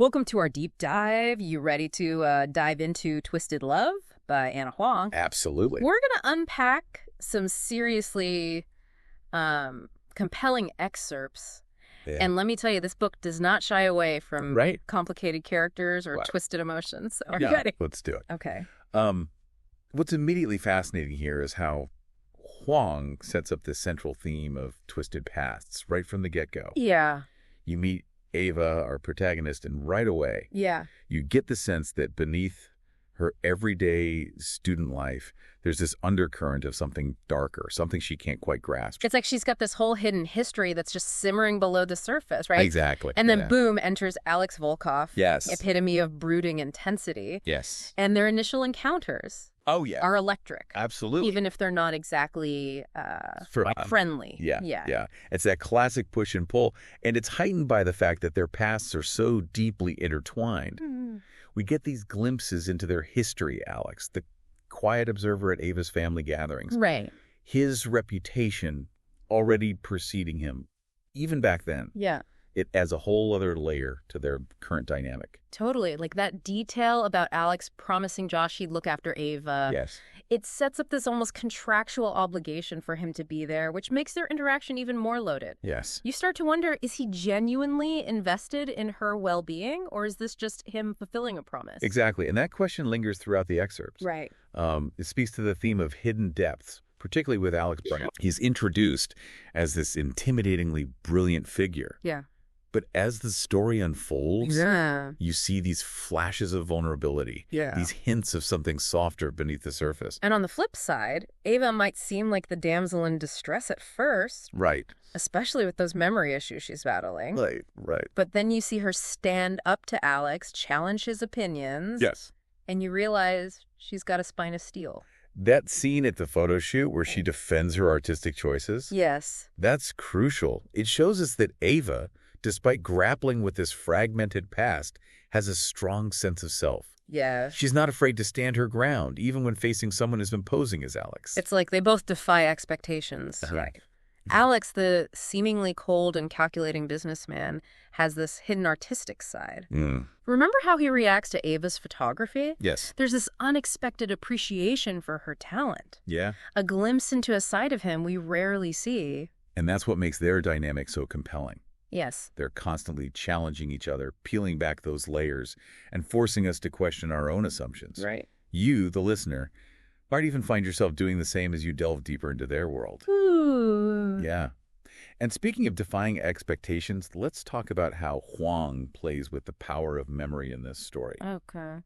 Welcome to our deep dive. You ready to dive into Twisted Love by Anna Huang? Absolutely. We're going to unpack some seriously compelling excerpts. Yeah. And let me tell you, this book does not shy away from Right. complicated characters or Wow. twisted emotions. So are Yeah, you ready? let's do it. Okay. What's immediately fascinating here is how Huang sets up this central theme of twisted pasts right from the get-go. Yeah. You meet Ava, our protagonist, and right away Yeah. you get the sense that beneath her everyday student life, there's this undercurrent of something darker, something she can't quite grasp. It's like she's got this whole hidden history that's just simmering below the surface, right? Exactly. And then Yeah. boom, enters Alex Volkov. Yes. Epitome of brooding intensity. Yes. And their initial encounters Oh, yeah. are electric. Absolutely. Even if they're not exactly friendly. Yeah. It's that classic push and pull, and it's heightened by the fact that their pasts are so deeply intertwined. We get these glimpses into their history, Alex, the quiet observer at Ava's family gatherings. Right. His reputation already preceding him, even back then. Yeah. It adds a whole other layer to their current dynamic. Totally. Like that detail about Alex promising Josh he'd look after Ava. Yes. It sets up this almost contractual obligation for him to be there, which makes their interaction even more loaded. Yes. You start to wonder, is he genuinely invested in her well-being, or is this just him fulfilling a promise? Exactly. And that question lingers throughout the excerpts. Right. It speaks to the theme of hidden depths, particularly with Alex Brown. He's introduced as this intimidatingly brilliant figure. Yeah. But as the story unfolds, Yeah. you see these flashes of vulnerability, these hints of something softer beneath the surface. And on the flip side, Ava might seem like the damsel in distress at first, Right. especially with those memory issues she's battling. Right. But then you see her stand up to Alex, challenge his opinions. Yes. And you realize she's got a spine of steel. That scene at the photo shoot where she defends her artistic choices, Yes. that's crucial. It shows us that Ava, despite grappling with this fragmented past, has a strong sense of self. Yes. She's not afraid to stand her ground, even when facing someone as imposing as Alex. It's like they both defy expectations. Right. Alex, the seemingly cold and calculating businessman, has this hidden artistic side. Remember how he reacts to Ava's photography? Yes. There's this unexpected appreciation for her talent. Yeah. A glimpse into a side of him we rarely see. And that's what makes their dynamic so compelling. Yes. They're constantly challenging each other, peeling back those layers, and forcing us to question our own assumptions. Right. You, the listener, might even find yourself doing the same as you delve deeper into their world. Ooh. Yeah. And speaking of defying expectations, let's talk about how Huang plays with the power of memory in this story. Okay.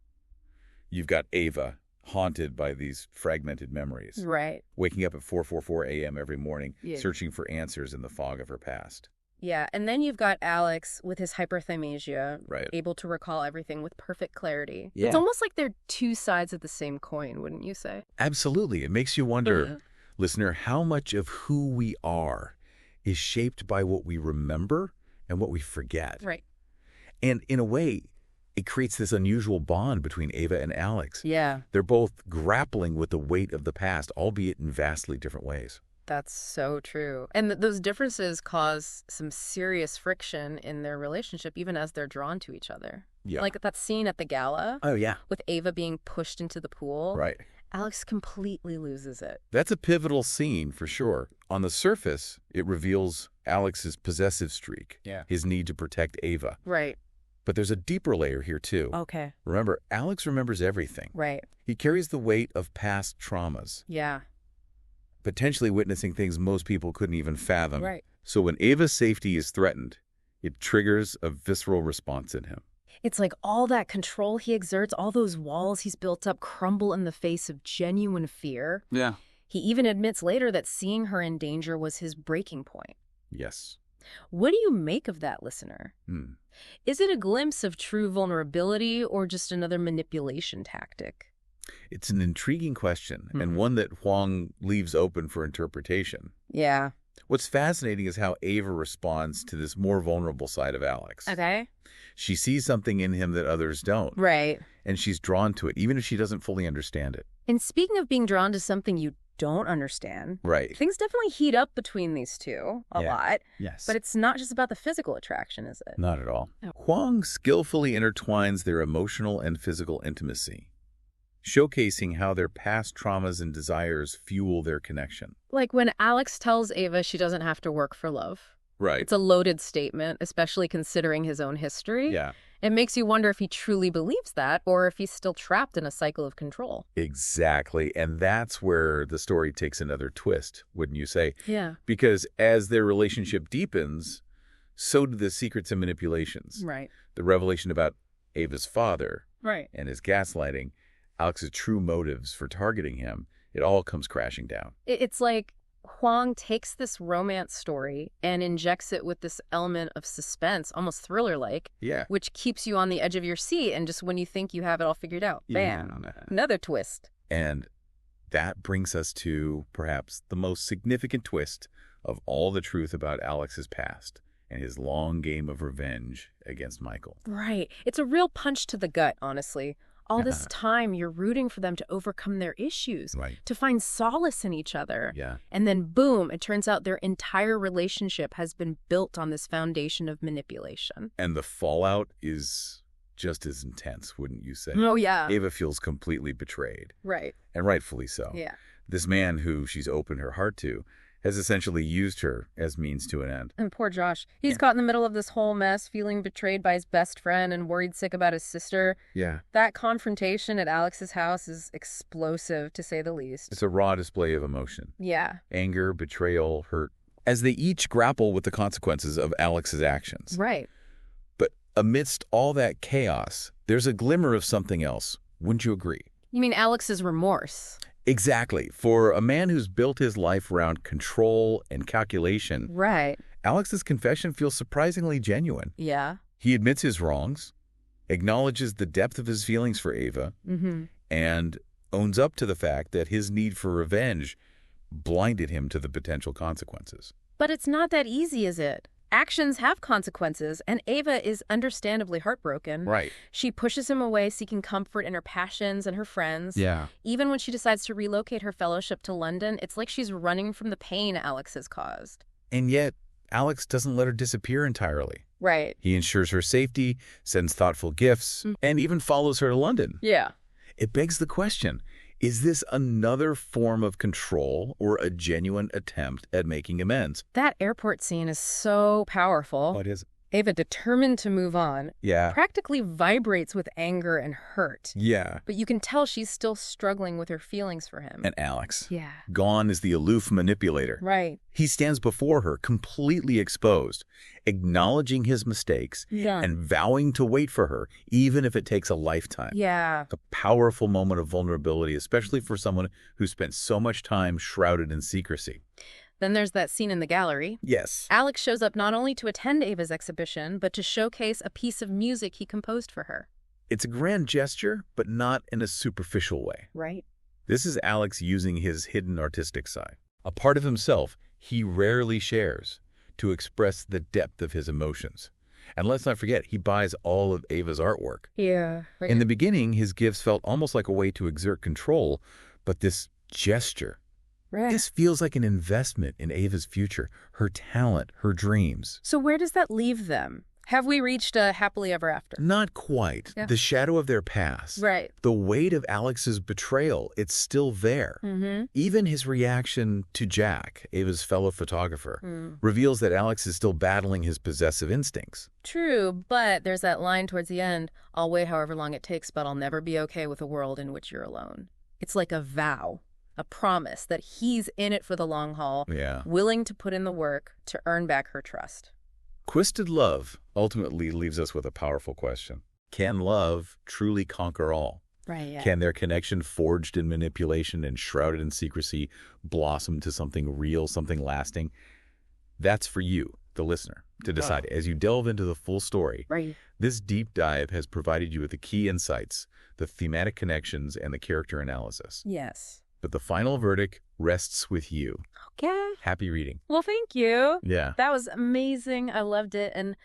You've got Ava, haunted by these fragmented memories, Right. waking up at 4:44 a.m. every morning, Yeah. searching for answers in the fog of her past. Yeah, and then you've got Alex with his hyperthymesia, Right. able to recall everything with perfect clarity. Yeah. It's almost like they're two sides of the same coin, wouldn't you say? Absolutely. It makes you wonder, listener, how much of who we are is shaped by what we remember and what we forget. Right. And in a way, it creates this unusual bond between Ava and Alex. Yeah, They're both grappling with the weight of the past, albeit in vastly different ways. that's so true. And those differences cause some serious friction in their relationship, even as they're drawn to each other. Yeah. Like that scene at the gala Oh, yeah. with Ava being pushed into the pool. Right. Alex completely loses it. That's a pivotal scene for sure. On the surface, it reveals Alex's possessive streak, his need to protect Ava. Right. But there's a deeper layer here, too. Okay. Remember, Alex remembers everything. Right. He carries the weight of past traumas, Yeah. potentially witnessing things most people couldn't even fathom. Right. So when Ava's safety is threatened, it triggers a visceral response in him. It's like all that control he exerts, all those walls he's built up crumble in the face of genuine fear. Yeah. He even admits later that seeing her in danger was his breaking point. Yes. What do you make of that, listener? Is it a glimpse of true vulnerability or just another manipulation tactic? It's an intriguing question, and one that Huang leaves open for interpretation. Yeah. What's fascinating is how Ava responds to this more vulnerable side of Alex. Okay. She sees something in him that others don't. Right. And she's drawn to it, even if she doesn't fully understand it. And speaking of being drawn to something you don't understand. Right. Things definitely heat up between these two a lot. Yes. But it's not just about the physical attraction, is it? Not at all. No. Huang skillfully intertwines their emotional and physical intimacy, showcasing how their past traumas and desires fuel their connection. Like when Alex tells Ava she doesn't have to work for love. Right. It's a loaded statement, especially considering his own history. Yeah. It makes you wonder if he truly believes that or if he's still trapped in a cycle of control. Exactly. And that's where the story takes another twist, wouldn't you say? Yeah. Because as their relationship deepens, so do the secrets and manipulations. Right. The revelation about Ava's father Right. and his gaslighting, Alex's true motives for targeting him, it all comes crashing down. It's like Huang takes this romance story and injects it with this element of suspense, almost thriller-like, which keeps you on the edge of your seat, and just when you think you have it all figured out, bam, another twist. And that brings us to perhaps the most significant twist of all the truth about Alex's past and his long game of revenge against Michael. Right. It's a real punch to the gut, honestly. All this time, you're rooting for them to overcome their issues, to find solace in each other. Yeah. And then, boom, it turns out their entire relationship has been built on this foundation of manipulation. And the fallout is just as intense, wouldn't you say? Oh, yeah. Ava feels completely betrayed. Right. And rightfully so. Yeah. This man who she's opened her heart to has essentially used her as means to an end. And poor Josh. He's caught in the middle of this whole mess, feeling betrayed by his best friend and worried sick about his sister. Yeah. That confrontation at Alex's house is explosive, to say the least. It's a raw display of emotion. Yeah. Anger, betrayal, hurt, as they each grapple with the consequences of Alex's actions. Right. But amidst all that chaos, there's a glimmer of something else. Wouldn't you agree? You mean Alex's remorse? Exactly. For a man who's built his life around control and calculation, Right. Alex's confession feels surprisingly genuine. Yeah. He admits his wrongs, acknowledges the depth of his feelings for Ava, and owns up to the fact that his need for revenge blinded him to the potential consequences. But it's not that easy, is it? Actions have consequences, and Ava is understandably heartbroken. Right. She pushes him away, seeking comfort in her passions and her friends. Yeah. Even when she decides to relocate her fellowship to London, it's like she's running from the pain Alex has caused. And yet, Alex doesn't let her disappear entirely. Right. He ensures her safety, sends thoughtful gifts, and even follows her to London. Yeah. It begs the question, is this another form of control or a genuine attempt at making amends? That airport scene is so powerful. What is it? Ava, determined to move on, Yeah. practically vibrates with anger and hurt. Yeah. But you can tell she's still struggling with her feelings for him. And Alex. Yeah. Gone is the aloof manipulator. Right. He stands before her, completely exposed, acknowledging his mistakes and vowing to wait for her, even if it takes a lifetime. Yeah. A powerful moment of vulnerability, especially for someone who spent so much time shrouded in secrecy. Then there's that scene in the gallery. Yes. Alex shows up not only to attend Ava's exhibition, but to showcase a piece of music he composed for her. It's a grand gesture, but not in a superficial way. Right. This is Alex using his hidden artistic side, a part of himself he rarely shares, to express the depth of his emotions. And let's not forget, he buys all of Ava's artwork. Yeah. Right. In the beginning, his gifts felt almost like a way to exert control, but this gesture, this feels like an investment in Ava's future, her talent, her dreams. So where does that leave them? Have we reached a happily ever after? Not quite. Yeah. The shadow of their past. Right. The weight of Alex's betrayal, it's still there. Even his reaction to Jack, Ava's fellow photographer, reveals that Alex is still battling his possessive instincts. True, but there's that line towards the end, I'll wait however long it takes, but I'll never be okay with a world in which you're alone. It's like a vow. A promise that he's in it for the long haul, willing to put in the work to earn back her trust. Twisted love ultimately leaves us with a powerful question. Can love truly conquer all? Right, yeah. Can their connection, forged in manipulation and shrouded in secrecy, blossom to something real, something lasting? That's for you, the listener, to decide. As you delve into the full story, this deep dive has provided you with the key insights, the thematic connections, and the character analysis. Yes. But the final verdict rests with you. Okay. Happy reading. Well, thank you. Yeah. That was amazing. I loved it. And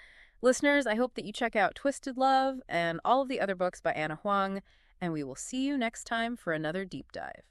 listeners, I hope that you check out Twisted Love and all of the other books by Anna Huang, and we will see you next time for another deep dive.